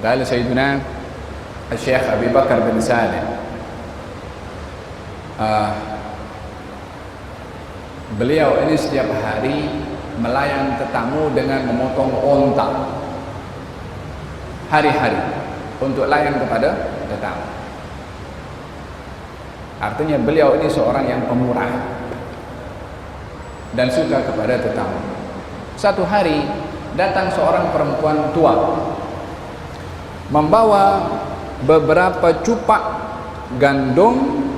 Qala Sayyiduna Syekh Abi Bakar bin Salim, beliau ini setiap hari melayan tetamu dengan memotong onta hari-hari untuk layan kepada tetamu. Artinya beliau ini seorang yang pemurah dan suka kepada tetamu. Satu hari datang seorang perempuan tua membawa beberapa cupak gandum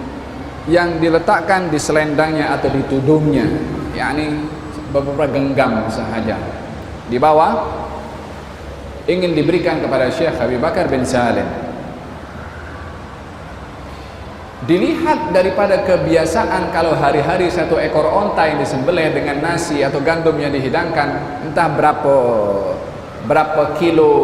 yang diletakkan di selendangnya atau di tudungnya, yakni beberapa genggam sahaja dibawa, ingin diberikan kepada Syekh Abi Bakar bin Salim. Dilihat daripada kebiasaan kalau hari-hari satu ekor onta yang disembelih dengan nasi atau gandum yang dihidangkan, entah berapa kilo,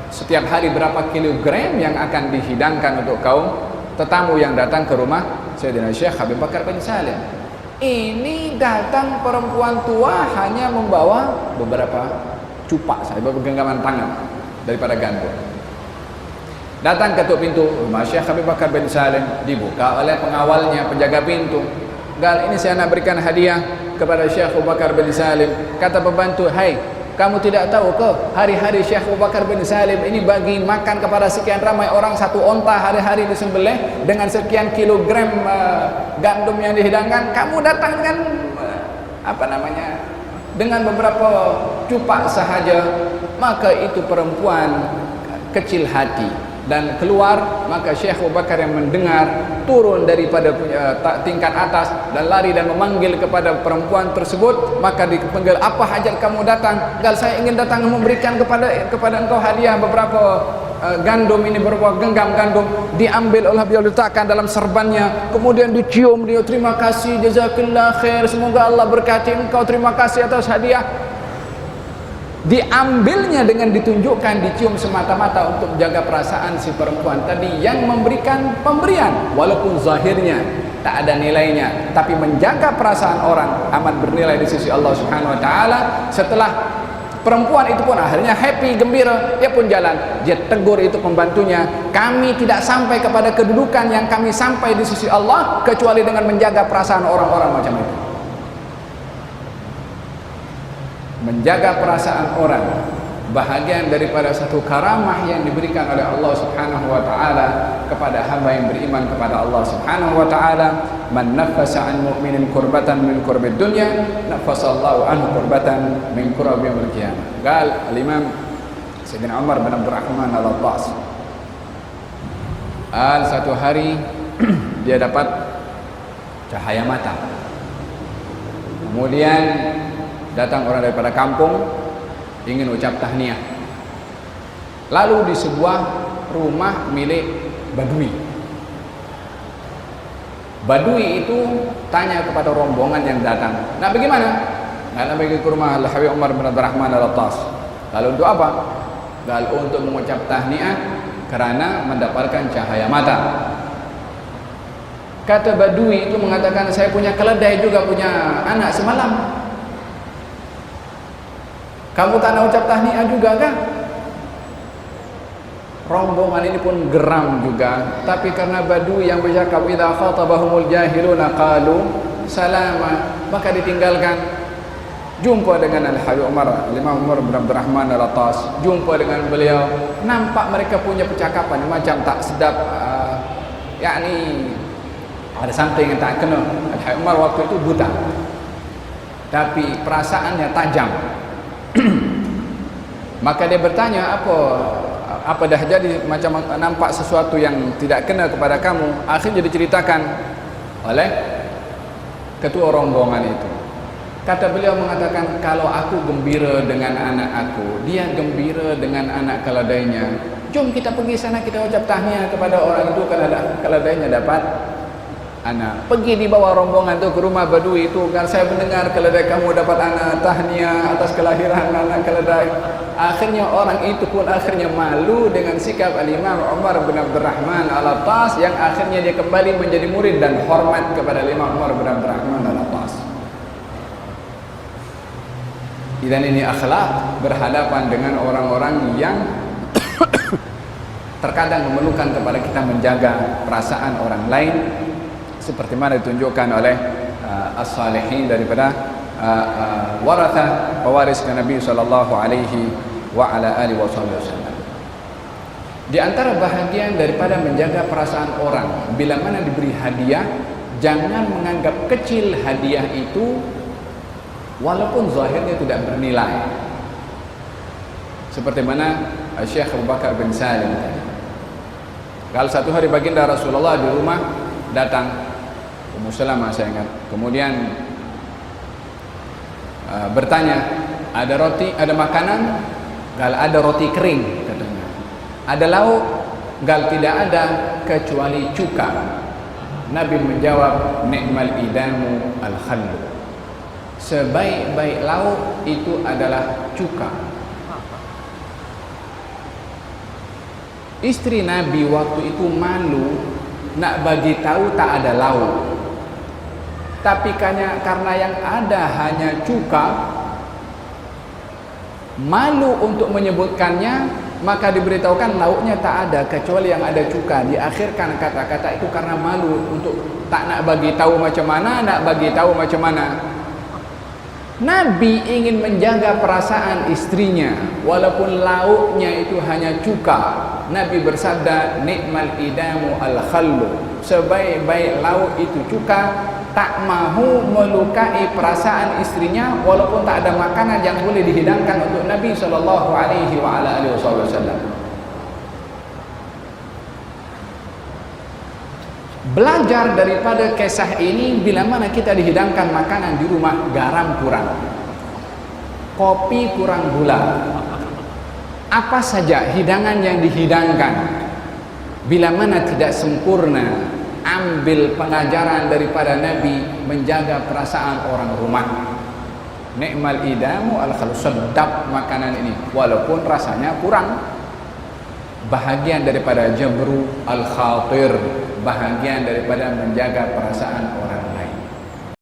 setiap hari berapa kilogram yang akan dihidangkan untuk kaum tetamu yang datang ke rumah Sayyidina Syekh Abi Bakar bin Salim. Ini datang perempuan tua hanya membawa beberapa cupak saja, beberapa genggaman tangan daripada gandum. Datang ketuk pintu rumah Syekh Abi Bakar bin Salim, dibuka oleh pengawalnya, penjaga pintu. Gal, ini saya nak berikan hadiah kepada Syekh Abu Bakar bin Salim. Kata pembantu, hai, kamu tidak tahu ke hari-hari Syekh Abu Bakar bin Salim ini bagi makan kepada sekian ramai orang satu onta hari-hari disembelih dengan sekian kilogram gandum yang dihidangkan. Kamu datang dengan dengan beberapa cupak sahaja. Maka itu perempuan kecil hati dan keluar. Maka Syekh Abu Bakar yang mendengar turun daripada tingkat atas dan lari dan memanggil kepada perempuan tersebut. Maka dipanggil, apa hajat kamu datang? Gal, saya ingin datang memberikan kepada engkau hadiah beberapa gandum ini, beberapa genggam gandum. Diambil oleh beliau, letakkan dalam serbannya, kemudian dicium dia, terima kasih, jazakallah khair, semoga Allah berkati engkau, terima kasih atas hadiah. Diambilnya dengan ditunjukkan, dicium semata-mata untuk menjaga perasaan si perempuan tadi yang memberikan pemberian, walaupun zahirnya tak ada nilainya, tapi menjaga perasaan orang amat bernilai di sisi Allah Subhanahu wa taala. Setelah perempuan itu pun akhirnya happy, gembira, dia pun jalan. Dia tegur itu pembantunya, kami tidak sampai kepada kedudukan yang kami sampai di sisi Allah kecuali dengan menjaga perasaan orang-orang macam itu. Menjaga perasaan orang bahagian daripada satu karamah yang diberikan oleh Allah Subhanahu wa taala kepada hamba yang beriman kepada Allah Subhanahu wa taala. Man nafasa an mu'minin kurbatan min kurbid dunya, nafasallahu anhu kurbatan min kurabi yaumil qiyamah. Qal al-Imam Sayyidina Umar bin Abdul Rahman al-Attas. Satu hari dia dapat cahaya mata. Kemudian datang orang daripada kampung ingin ucap tahniah. Lalu di sebuah rumah milik Badui. Badui itu tanya kepada rombongan yang datang, nak bagaimana? Nak pergi ke rumah Al-Habib Umar bin Abdul Rahman al-Attas. Lalu untuk apa? Lalu untuk mengucap tahniah kerana mendapatkan cahaya mata. Kata Badui itu mengatakan, saya punya keledai juga, punya anak semalam. Kamu tak nak ucap tahniah juga kah? Rombongan ini pun geram juga, tapi karena Badui yang bercakap idza khatabahumul jahiluna qalu salama, maka ditinggalkan. Jumpa dengan Al-Habib Umar, Imam Umar bin Abdul Rahman al-Attas, jumpa dengan beliau, nampak mereka punya percakapan macam tak sedap, yakni ada something yang tak kena. Al-Habib Umar waktu itu buta, tapi perasaannya tajam. Maka dia bertanya, apa dah jadi, macam nampak sesuatu yang tidak kena kepada kamu. Akhirnya diceritakan oleh ketua rombongan itu. Kata beliau mengatakan, kalau aku gembira dengan anak aku, dia gembira dengan anak keledainya, jom kita pergi sana, kita ucap tahniah kepada orang itu kalau keledainya dapat anak. Pergi di bawah rombongan tu ke rumah Badui itu, kan saya mendengar keledai kamu dapat anak, tahniah atas kelahiran anak keledai. Akhirnya orang itu pun akhirnya malu dengan sikap Al-Imam Umar bin Abdul Rahman al-Attas, yang akhirnya dia kembali menjadi murid dan hormat kepada Imam Umar bin Abdul Rahman al-Attas. Dan ini akhlak berhadapan dengan orang-orang yang terkadang memerlukan kepada kita menjaga perasaan orang lain, seperti mana ditunjukkan oleh as-salihin daripada waratha pewaris Nabi sallallahu alaihi wa ala alihi wasallam. Di antara bahagian daripada menjaga perasaan orang, bila mana diberi hadiah, jangan menganggap kecil hadiah itu walaupun zahirnya tidak bernilai. Seperti mana Syekh Abu Bakar bin Salim tadi. Kalau satu hari baginda Rasulullah di rumah datang Ummu Salamah, saya ingat, kemudian bertanya, ada roti, ada makanan? Gal ada roti kering katanya. Ada lauk? Gal tidak ada kecuali cuka. Nabi menjawab, ni'mal idamu al-khallu. Sebaik-baik lauk itu adalah cuka. Istri Nabi waktu itu malu nak bagi tahu tak ada lauk. Tapi karena yang ada hanya cuka, malu untuk menyebutkannya, maka diberitahukan lauknya tak ada kecuali yang ada cuka. Diakhirkan kata-kata itu karena malu untuk tak nak bagi tahu macam mana, nak bagi tahu macam mana. Nabi ingin menjaga perasaan istrinya walaupun lauknya itu hanya cuka. Nabi bersabda, ni'mal idamu al-khallu. Sebaik-baik lauk itu cuka. Tak mahu melukai perasaan istrinya walaupun tak ada makanan yang boleh dihidangkan untuk Nabi sallallahu alaihi wa ala alihi wasallam. Belajar daripada kisah ini, bila mana kita dihidangkan makanan di rumah, garam kurang, kopi kurang gula, apa saja hidangan yang dihidangkan, bila mana tidak sempurna, ambil pengajaran daripada Nabi menjaga perasaan orang rumah. Ni'mal idamu al-khallu, sedap makanan ini walaupun rasanya kurang. Bahagian daripada jabru al-khatir, bahagian daripada menjaga perasaan orang